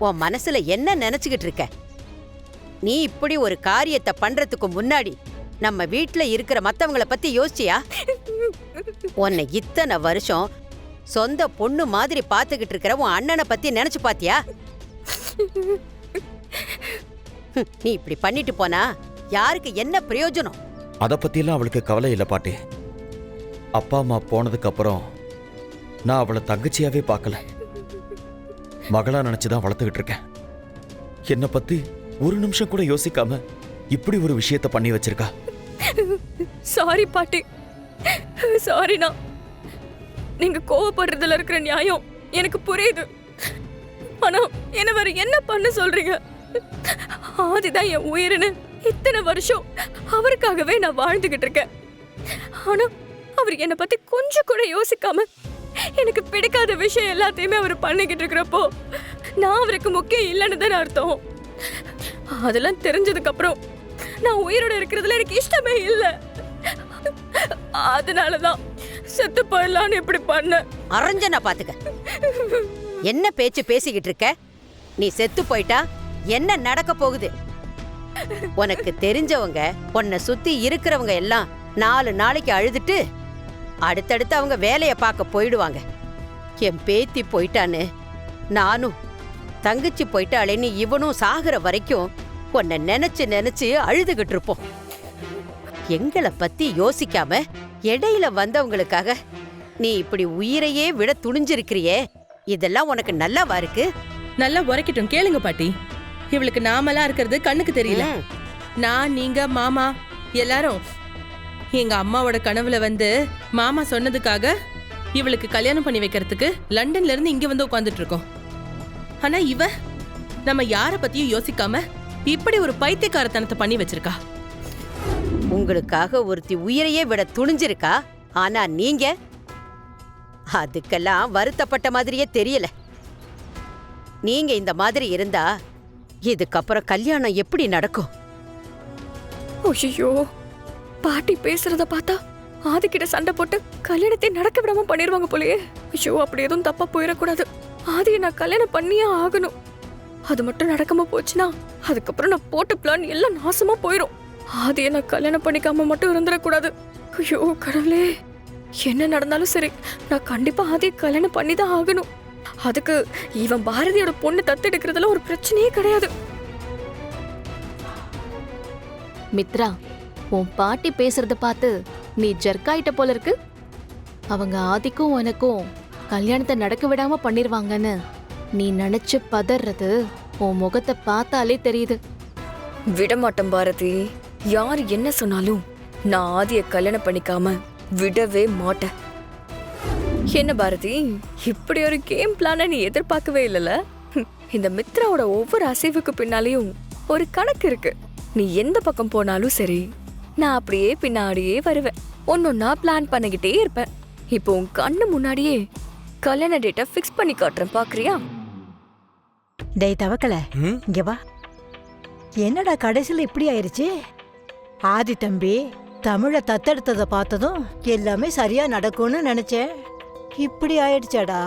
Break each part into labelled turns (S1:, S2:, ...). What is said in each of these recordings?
S1: உன் மனசுல என்ன நினைச்சுக்கிட்டு இருக்க? நீ இப்படி ஒரு காரியத்தை பண்றதுக்கு முன்னாடி நம்ம வீட்டுல இருக்கிற மத்தவங்கள பத்தி யோசிச்சியா? உன்னை இத்தனை வருஷம் சொந்த பொண்ணு மாதிரி பாத்துக்கிட்டு இருக்கிற உன் அண்ணனை பத்தி நினைச்சு பாத்தியா? நீ இப்படி பண்ணிட்டு போனா யாருக்கு என்ன பிரயோஜனம்?
S2: அத பத்தியெல்லாம் அவளுக்கு கவலை இல்ல பாட்டி. அப்பா அம்மா போனதுக்கு அப்புறம் நான் அவளை தங்கச்சியாவே பார்க்கல, மகளா நினைச்சுதான் வளர்த்துக்கிட்டு இருக்கேன். என்னை பத்தி ஒரு நிமிஷம் கூட யோசிக்காம இப்படி ஒரு விஷயத்த பண்ணி வச்சிருக்கா.
S3: சாரி பாட்டி, சாரிண்ணா. நீங்க கோவப்படுறதுல இருக்கிற நியாயம் எனக்கு புரியுது. ஆனா என்ன வேற என்ன பண்ண சொல்றீங்க? ஆதிதான் என் உயிர்னு இத்தனை வருஷம் அவருக்காகவே நான் வாழ்ந்துகிட்டு இருக்கேன். ஆனா அவர் என்னை பத்தி கொஞ்சம் கூட யோசிக்காம எனக்கு பிடிக்காத விஷயம் எல்லாத்தையுமே அவர் பண்ணிக்கிட்டு இருக்கிறப்போ நான் அவருக்கு முக்கியம் இல்லைன்னு தானே அர்த்தம். அதெல்லாம் தெரிஞ்சதுக்கு அப்புறம் நான் உயிரோட இருக்கிறதுல எனக்கு இஷ்டமே இல்லை. அதனாலதான் செத்து போயிடலான்னு இப்படி பண்ண.
S1: அரஞ்சனா பாத்துக்க, என்ன பேச்சு பேசிக்கிட்டு இருக்க? நீ செத்து போயிட்டா என்ன நடக்க போகுது? உனக்கு தெரிஞ்சவங்க உன்னை சுத்தி இருக்கிறவங்க எல்லாம் 4 நாளைக்கு அழுதுட்டு அடுத்தடுத்து அவங்க வேலைய பார்க்க போயிடுவாங்க. என் பேத்தி போயிட்டான்னு நானும், தங்கச்சி போயிட்டாளேன்னு இவனும் சாகுற வரைக்கும் உன்னை நினைச்சு நினைச்சு அழுதுகிட்டு இருப்போம். எங்களை பத்தி யோசிக்காம இடையில வந்தவங்களுக்காக நீ இப்படி உயிரையே விட துணிஞ்சிருக்கிறியே, இதெல்லாம் உனக்கு நல்லாவா இருக்கு?
S4: நல்லா உரைக்கட்டும், கேளுங்க பாட்டி. இவளுக்கு நாமலா இருக்கிறது கண்ணுக்கு தெரியல. நான், நீங்க, மாமா எல்லாரும் எங்க அம்மாவோட கனவுல வந்து மாமா சொன்னதுக்காக இவளுக்கு கல்யாணம் பண்ணி வைக்கிறதுக்கு லண்டன்ல இருந்து இங்க வந்து உட்கார்ந்துட்டு இருக்கோம். ஆனா இவ நம்ம யார பத்தியும் யோசிக்காம இப்படி ஒரு பைத்தியக்காரத்தனத்தை பண்ணி வச்சிருக்கா.
S1: உங்களுக்காக ஒருத்தி உயிரையே விட துணிஞ்சிருக்கா. ஆனா நீங்க அதுக்கெல்லாம் வருத்தப்பட்ட மாதிரியே தெரியல. நீங்க இந்த மாதிரி இருந்தா இதுக்கப்புறம் கல்யாணம் எப்படி நடக்கும்?
S3: ஐயோ, பாட்டி பேசுறத பார்த்தா ஆதிக்கிட்ட சண்டை போட்டு கல்யாணத்தை நடக்க விடாம பண்ணிருவாங்க போலயே. ஐயோ, அப்படி எதுவும் தப்பா போயிடக்கூடாது. ஆதியை நான் கல்யாணம் பண்ணியே ஆகணும். அது மட்டும் நடக்காம போச்சுன்னா அதுக்கப்புறம் நான் போட்ட பிளான் எல்லாம் நாசமா போயிடும். ஆதியை நான் கல்யாணம் பண்ணிக்காம மட்டும் இருந்துடக்கூடாது. ஐயோ கடவுளே, என்ன நடந்தாலும் சரி, நான் கண்டிப்பா ஆதியை கல்யாணம் பண்ணிதான் ஆகணும். அதுக்கு இவன் பாரதியோட பொண்ணு தத்தெடுக்கிறதுல ஒரு பிரச்சனையே கிடையாது.
S5: மித்ரா, உன் பாட்டி பேசுறத பார்த்து நீ ஜர்க்காயிட்ட போல இருக்கு. அவங்க ஆதிக்கும் உனக்கும் கல்யாணத்தை நடக்க விடாம பண்ணிருவாங்கன்னு நீ நினைச்சு பதறது உன் முகத்தை பார்த்தாலே தெரியுது.
S3: விடமாட்டேன் பாரதி. யார் என்ன சொன்னாலும் நான் ஆதியை கல்யாணம் பண்ணிக்காம விடவே மாட்டேன். என்ன பாரதி, இப்படி ஒரு கேம் பிளான நீ எதிர்பார்க்கவே இல்லைல்ல? இந்த மித்ராவோட ஒவ்வொரு அசைவுக்கு பின்னாலேயும் ஒரு கணக்கு இருக்கு. நீ எந்த பக்கம் போனாலும் சரி, நான் அப்படியே பின்னாடியே வருவேன். ஒன்னொன்னா பிளான் பண்ணிக்கிட்டே இருப்பேன். இப்போ உன் கண்ணு முன்னாடியே கல்யாண டேட்டை ஃபிக்ஸ் பண்ணி காட்டுறேன், பாக்குறியா?
S6: டேய் தவக்கல, இங்க வா. என்னடா கடைசியில் இப்படி ஆயிருச்சு? ஆதி தம்பி தமிழை தத்தெடுத்ததை பார்த்ததும் எல்லாமே சரியா நடக்கும்னு நினைச்சேன். இப்படி ஆயிடுச்சாடா?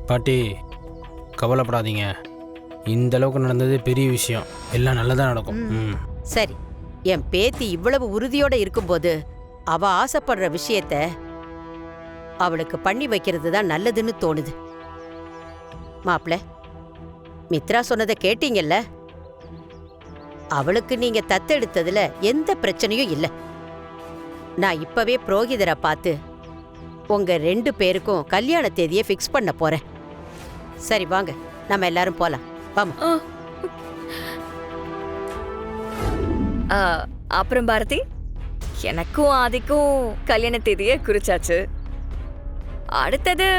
S7: பாட்டி கவலைப்படாதீங்க, இந்த அளவுக்கு நடந்தது பெரிய விஷயம். எல்லாம் நல்லதா நடக்கும்.
S1: சரி, என் பேத்தி இவ்வளவு உறுதியோட இருக்கும்போது அவ ஆசைப்படுற விஷயத்த அவளுக்கு பண்ணி வைக்கிறது தான் நல்லதுன்னு தோணுது. மாப்ள, மித்ரா சொன்னதை கேட்டீங்கல்ல? அவளுக்கு நீங்க தத்தெடுத்ததுல எந்த பிரச்சனையும் இல்லை. நான் இப்பவே புரோகிதரை பார்த்து உங்க 2 பேருக்கும் கல்யாண தேதியை ஃபிக்ஸ் பண்ண போறேன். சரி வாங்க, நம்ம எல்லாரும் போலாம். வாமா.
S3: அப்புறம் பாரதி, எனக்கும் ஆதிக்கும் கல்யாண தேதியை குறிச்சாச்சு. அடுத்தது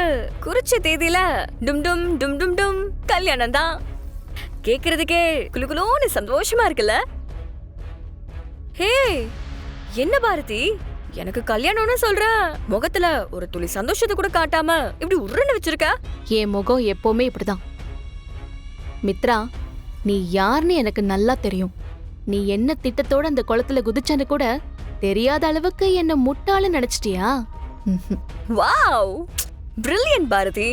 S3: குறிச்ச தேதியில டும் டும் டும் டும் டும் கல்யாணம் தான். கேக்குறதுக்கே குலுகுலோன்னு சந்தோஷமா இருக்குல்ல? ஹே, என்ன பாரதி, எனக்கு கல்யாணம்னு சொல்ற, முகத்துல ஒரு துளி சந்தோஷத்தை கூட காட்டாம இப்படி உருன்னு வச்சிருக்க?
S5: என் முகம் எப்பவுமே இப்படிதான். மித்ரா, நீ யாருன்னு எனக்கு நல்லா தெரியும். நீ என்ன திட்டத்தோட அந்த குளத்துல குதிச்சன்னு கூட தெரியாத அளவுக்கு என்ன முட்டாளு நினைச்சிட்டியா?
S3: Wow, brilliant Bharathi.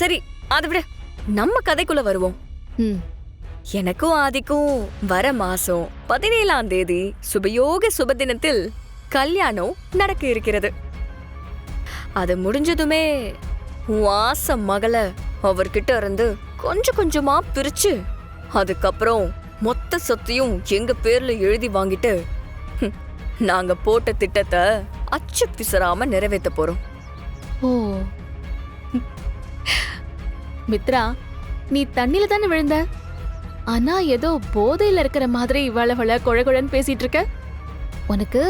S3: சரி, அதை விட நம்ம கதைக்குள்ள வருவோம்.
S5: ம்.
S3: எனக்கும் ஆதிக்கும் வர மாசம் 17ஆம் தேதி சுபயோக சுபதினத்தில் கல்யாணம் நடக்க இருக்கிறது. அது முடிஞ்சதுமே உன் ஆசை மகளை அவர்கிட்ட இருந்து கொஞ்சம் கொஞ்சமா பிரிச்சு அதுக்கப்புறம் மொத்த சொத்தையும் எங்க பேர்ல எழுதி வாங்கிட்டு நாங்க போட்ட திட்டத்தை அச்சு பிசறாம நிறைவேற்ற போறோம்.
S5: ஓ மித்ரா, நீ தண்ணில தானே விழுந்த? ஆனா ஏதோ போதையில இருக்கிற மாதிரி வளவள கொழகொழன்னு பேசிட்டு இருக்க. உனக்கு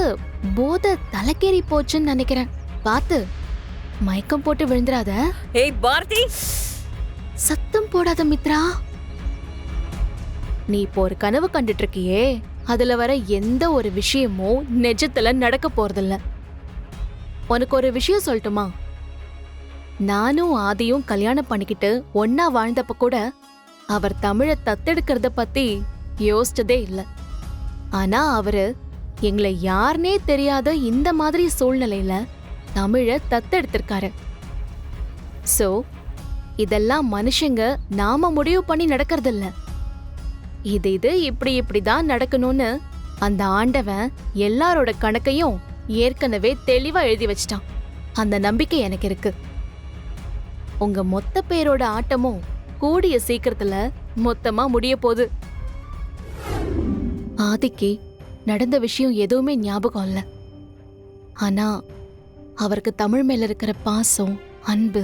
S5: போதை தலைக்கேறி போச்சுன்னு நினைக்கிறேன். பார்த்து மயக்கம் போட்டு விழுந்துராத.
S3: ஏய் பாரதி,
S5: சத்தம் போடாத மித்ரா. நீ இப்போ ஒரு கனவு கண்டுட்டு இருக்கியே, அதுல வர எந்த ஒரு விஷயமும் நிஜத்துல நடக்க போறதில்ல. உனக்கு ஒரு விஷயம் சொல்லட்டுமா? நானும் ஆதியும் கல்யாணம் பண்ணிக்கிட்டு ஒன்னா வாழ்ந்தப்ப கூட அவர் தமிழை தத்தெடுக்கிறத பத்தி யோசிச்சதே இல்ல. ஆனா அவரு எங்களை யாருனே தெரியாத இந்த மாதிரி சூழ்நிலையில தமிழை தத்தெடுத்திருக்காரு. சோ இதெல்லாம் மனுஷங்க நாம முடிவு பண்ணி நடக்கறதில்ல. இது இப்படிதான் நடக்கணும்னு அந்த ஆண்டவன் எல்லாரோட கணக்கையும் ஏற்கனவே தெளிவா எழுதி வச்சிட்டான். அந்த நம்பிக்கை எனக்கு இருக்கு. உங்க மொத்த பேரோட ஆட்டமும் கூடிய சீக்கிரத்துல மொத்தமா முடிய போகுது. ஆதிக்கு நடந்த விஷயம் எதுவுமே ஞாபகம் இல்ல. ஆனா அவருக்கு தமிழ் மேல இருக்கிற பாசம், அன்பு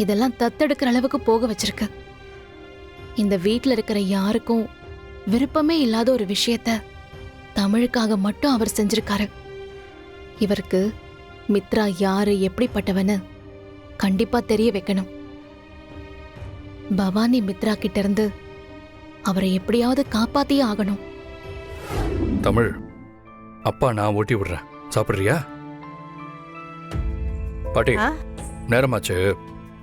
S5: இதெல்லாம் தத்தெடுக்கிற அளவுக்கு போக வச்சிருக்கு. இந்த வீட்ல இருக்கிற யாருக்கும் விருப்பமே இல்லாத ஒரு விஷயத்த தமிழுக்காக மட்டும் அவர் செஞ்சிருக்காரு. இவருக்கு மித்ரா யாரு, எப்படிப்பட்டவன்னு கண்டிப்பா தெரிய வைக்கணும். பவானி மித்ரா கிட்ட இருந்து அவரை எப்படியாவது காப்பாத்தியே ஆகணும்.
S8: தமிழ், அப்பா நான் ஊட்டி விடுறேன், சாப்பிடுறியா? பாட்டி,
S6: ஆ?
S8: நேரமாச்சு,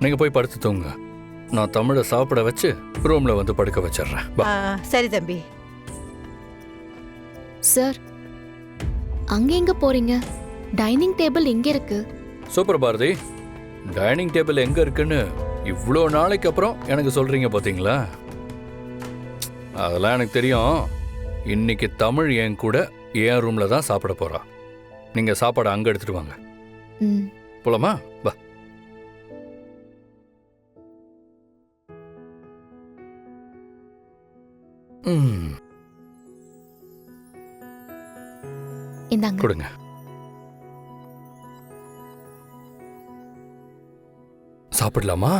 S8: நீங்க போய் படுத்து தூங்க. நான் தமிழை சாப்பிட வச்சு ரூம்ல வந்து படுக்க வச்சிடுறேன்.
S6: ஆ, சரி தம்பி.
S5: சார், அங்க எங்க போறீங்க? டைனிங் டேபிள் எங்க இருக்கு?
S8: சூப்பர் பாரதி, டைனிங் டேபிள் எங்க இருக்குன்னு இவ்வளோ நாளைக்கு அப்புறம் எனக்கு சொல்றீங்க பாத்தீங்களா? அதெல்லாம் எனக்கு தெரியும். இன்னைக்கு தமிழ் என் கூட என் ரூம்ல தான் சாப்பிட போறா. நீங்க சாப்பாடு அங்க எடுத்துட்டு வாங்க.
S5: ம்.
S8: போலாமா? வா.
S5: இந்தாங்க.
S8: கொடுங்க. சாப்பிடலாமா?